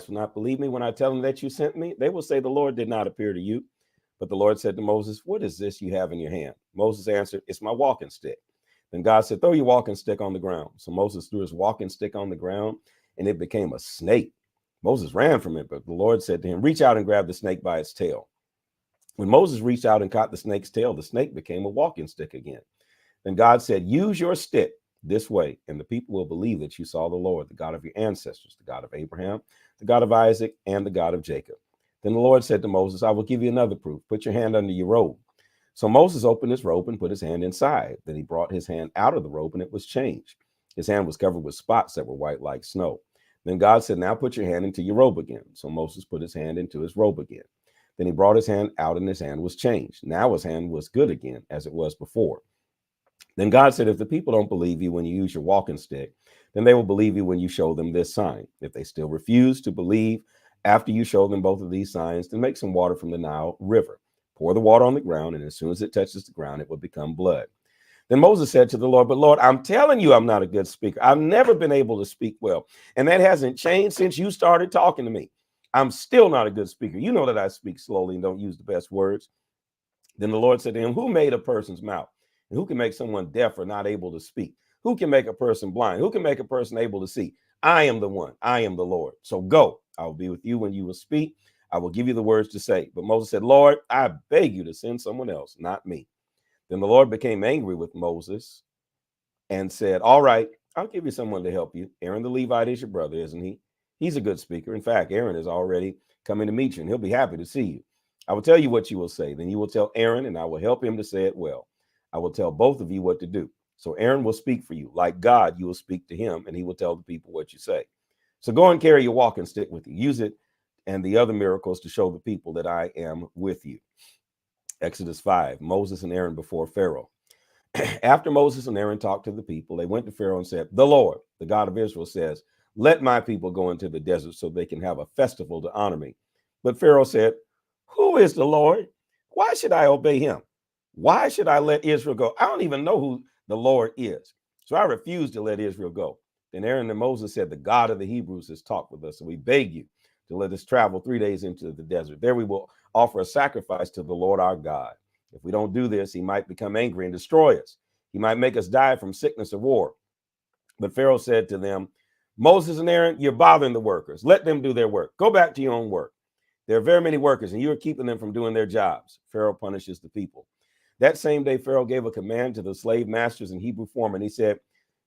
will not believe me when I tell them that you sent me. They will say, the Lord did not appear to you. But the Lord said to Moses, what is this you have in your hand? Moses answered, it's my walking stick. Then God said, throw your walking stick on the ground. So Moses threw his walking stick on the ground, and it became a snake. Moses ran from it, but the Lord said to him, reach out and grab the snake by its tail. When Moses reached out and caught the snake's tail, the snake became a walking stick again. Then God said, use your stick this way, and the people will believe that you saw the Lord, the God of your ancestors, the God of Abraham, the God of Isaac, and the God of Jacob. Then the Lord said to Moses, I will give you another proof. Put your hand under your robe. So Moses opened his robe and put his hand inside. Then he brought his hand out of the robe, and it was changed. His hand was covered with spots that were white like snow. Then God said, now put your hand into your robe again. So Moses put his hand into his robe again. Then he brought his hand out, and his hand was changed. Now his hand was good again, as it was before. Then God said, if the people don't believe you when you use your walking stick, then they will believe you when you show them this sign. If they still refuse to believe after you show them both of these signs, then make some water from the Nile River. Pour the water on the ground, and as soon as it touches the ground, it will become blood. Then Moses said to the Lord, but Lord, I'm telling you, I'm not a good speaker. I've never been able to speak well. And that hasn't changed since you started talking to me. I'm still not a good speaker. You know that I speak slowly and don't use the best words. Then the Lord said to him, who made a person's mouth? And who can make someone deaf or not able to speak? Who can make a person blind? Who can make a person able to see? I am the one. I am the Lord. So go. I will be with you when you will speak. I will give you the words to say. But Moses said, Lord, I beg you to send someone else, not me. Then the Lord became angry with Moses and said, all right, I'll give you someone to help you. Aaron the Levite is your brother, isn't he? He's a good speaker. In fact, Aaron is already coming to meet you, and he'll be happy to see you. I will tell you what you will say. Then you will tell Aaron, and I will help him to say it well. I will tell both of you what to do. So Aaron will speak for you. Like God, you will speak to him, and he will tell the people what you say. So go and carry your walking stick with you. Use it and the other miracles to show the people that I am with you. Exodus 5, Moses and Aaron before Pharaoh. After Moses and Aaron talked to the people, they went to Pharaoh and said, the Lord, the God of Israel, says, let my people go into the desert so they can have a festival to honor me. But Pharaoh said, who is the Lord? Why should I obey him? Why should I let Israel go? I don't even know who the Lord is. So I refuse to let Israel go. Then Aaron and Moses said, the God of the Hebrews has talked with us, and we beg you to let us travel 3 days into the desert. There we will offer a sacrifice to the Lord our God. If we don't do this, he might become angry and destroy us. He might make us die from sickness or war. But Pharaoh said to them, Moses and Aaron, you're bothering the workers. Let them do their work. Go back to your own work. There are very many workers, and you are keeping them from doing their jobs. Pharaoh punishes the people. That same day, Pharaoh gave a command to the slave masters and Hebrew foremen. He said,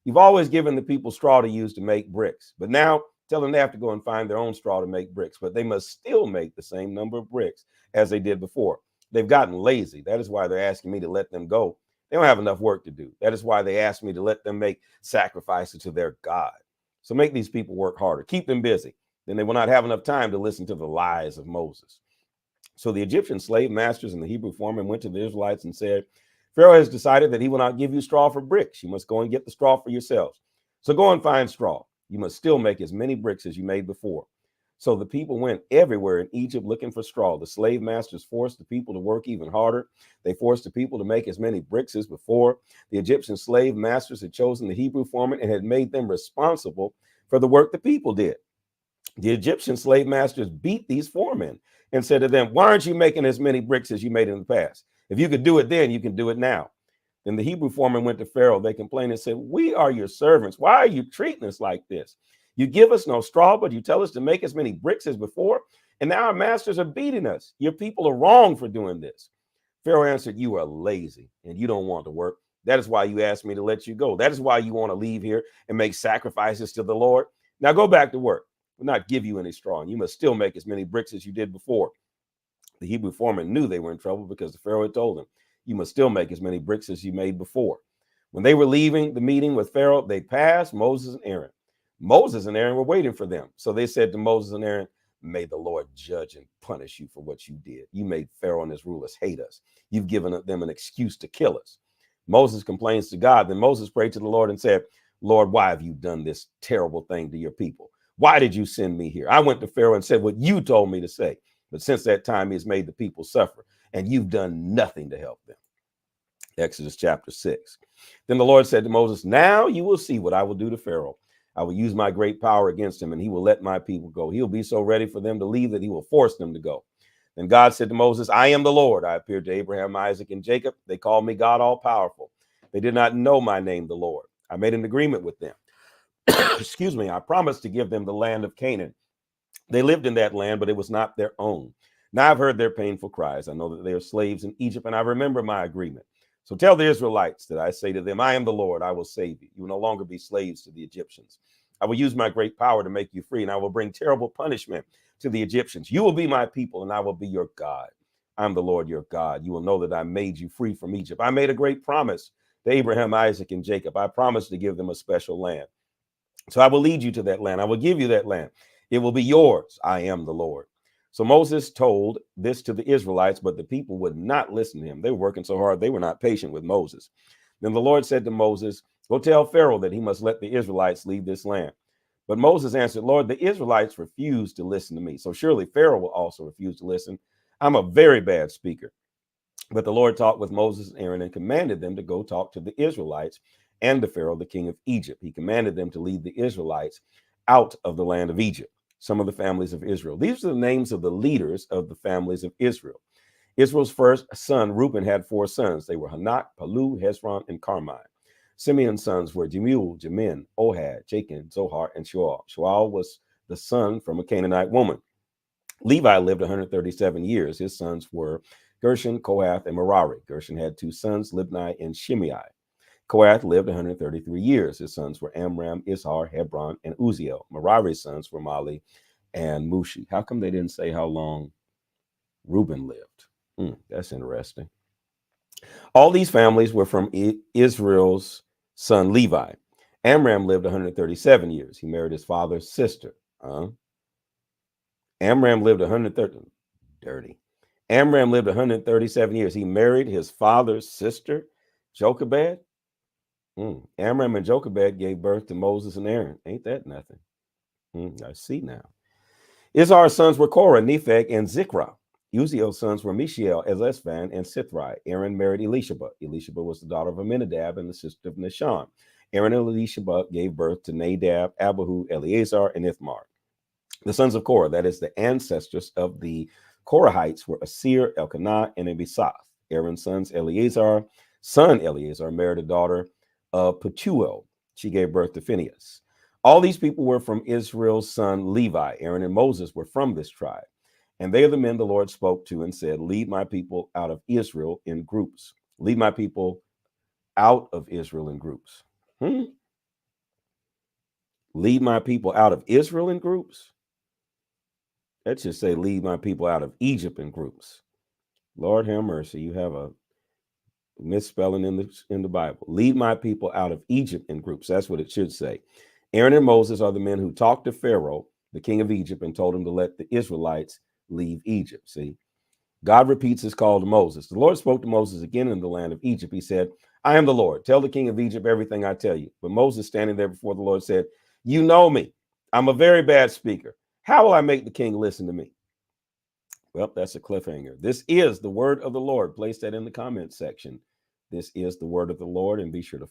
you've always given the people straw to use to make bricks, but now tell them they have to go and find their own straw to make bricks, but they must still make the same number of bricks as they did before. They've gotten lazy. That is why they're asking me to let them go. They don't have enough work to do. That is why they asked me to let them make sacrifices to their God. So make these people work harder. Keep them busy. Then they will not have enough time to listen to the lies of Moses. So the Egyptian slave masters and the Hebrew foremen went to the Israelites and said, Pharaoh has decided that he will not give you straw for bricks. You must go and get the straw for yourselves. So go and find straw. You must still make as many bricks as you made before. So the people went everywhere in Egypt looking for straw. The slave masters forced the people to work even harder. They forced the people to make as many bricks as before. The Egyptian slave masters had chosen the Hebrew foremen and had made them responsible for the work the people did. The Egyptian slave masters beat these foremen and said to them, why aren't you making as many bricks as you made in the past? If you could do it then, you can do it now. Then the Hebrew foreman went to Pharaoh. They complained and said, we are your servants. Why are you treating us like this? You give us no straw, but you tell us to make as many bricks as before. And now our masters are beating us. Your people are wrong for doing this. Pharaoh answered, you are lazy and you don't want to work. That is why you asked me to let you go. That is why you want to leave here and make sacrifices to the Lord. Now go back to work. We'll not give you any straw, and you must still make as many bricks as you did before. The Hebrew foreman knew they were in trouble because the Pharaoh had told them, you must still make as many bricks as you made before. When they were leaving the meeting with Pharaoh, they passed Moses and Aaron. Moses and Aaron were waiting for them. So they said to Moses and Aaron, may the Lord judge and punish you for what you did. You made Pharaoh and his rulers hate us. You've given them an excuse to kill us. Moses complains to God. Then Moses prayed to the Lord and said, Lord, why have you done this terrible thing to your people? Why did you send me here? I went to Pharaoh and said what you told me to say. But since that time, he has made the people suffer, and you've done nothing to help them. Exodus chapter 6. Then the Lord said to Moses, now you will see what I will do to Pharaoh. I will use my great power against him, and he will let my people go. He'll be so ready for them to leave that he will force them to go. Then God said to Moses, I am the Lord. I appeared to Abraham, Isaac, and Jacob. They called me God all-powerful. They did not know my name, the Lord. I made an agreement with them. Excuse me. I promised to give them the land of Canaan. They lived in that land, but it was not their own. Now I've heard their painful cries. I know that they are slaves in Egypt, and I remember my agreement. So tell the Israelites that I say to them, I am the Lord. I will save you. You will no longer be slaves to the Egyptians. I will use my great power to make you free, and I will bring terrible punishment to the Egyptians. You will be my people, and I will be your God. I'm the Lord your God. You will know that I made you free from Egypt. I made a great promise to Abraham, Isaac, and Jacob. I promised to give them a special land. So I will lead you to that land. I will give you that land. It will be yours. I am the Lord. So Moses told this to the Israelites, but the people would not listen to him. They were working so hard, they were not patient with Moses. Then the Lord said to Moses, go tell Pharaoh that he must let the Israelites leave this land. But Moses answered, Lord, the Israelites refuse to listen to me. So surely Pharaoh will also refuse to listen. I'm a very bad speaker. But the Lord talked with Moses and Aaron and commanded them to go talk to the Israelites and to Pharaoh, the king of Egypt. He commanded them to lead the Israelites out of the land of Egypt. Some of the families of Israel. These are the names of the leaders of the families of Israel. Israel's first son, Reuben, had 4 sons. They were Hanak, Palu, Hezron, and Carmi. Simeon's sons were Jemuel, Jamin, Ohad, Jachin, Zohar, and Shual. Shual was the son from a Canaanite woman. Levi lived 137 years. His sons were Gershon, Kohath, and Merari. Gershon had 2 sons, Libni and Shimei. Kohath lived 133 years. His sons were Amram, Izhar, Hebron, and Uziel. Merari's sons were Mali and Mushi. How come they didn't say how long Reuben lived? That's interesting. All these families were from Israel's son Levi. Amram lived 137 years. He married his father's sister. Amram lived 130. Amram lived 137 years. He married his father's sister, Jochebed. Amram and Jochebed gave birth to Moses and Aaron. Ain't that nothing? I see now. Izhar's sons were Korah, Nepheg, and Zikra. Uziel's sons were Mishael, Elzaphan, and Sithri. Aaron married Elisheba. Elisheba was the daughter of Aminadab and the sister of Nahshon. Aaron and Elisheba gave birth to Nadab, Abihu, Eleazar, and Ithmar. The sons of Korah, that is the ancestors of the Korahites, were Asir, Elkanah, and Abisath. Aaron's son Eleazar married a daughter of Petuel. She gave birth to Phinehas. All these people were from Israel's son Levi. Aaron and Moses were from this tribe. And they are the men the Lord spoke to and said, lead my people out of Israel in groups. Lead my people out of Israel in groups. Lead my people out of Israel in groups? That should say, lead my people out of Egypt in groups. Lord have mercy. You have a misspelling in the Bible. Lead my people out of Egypt in groups. That's what it should say. Aaron and Moses are the men who talked to Pharaoh, the king of Egypt, and told him to let the Israelites leave Egypt. See, God repeats his call to Moses. The Lord spoke to Moses again in the land of Egypt. He said, I am the Lord. Tell the king of Egypt everything I tell you. But Moses, standing there before the Lord, said, you know me. I'm a very bad speaker. How will I make the king listen to me? Well, that's a cliffhanger. This is the word of the Lord. Place that in the comments section. This is the word of the Lord, and be sure to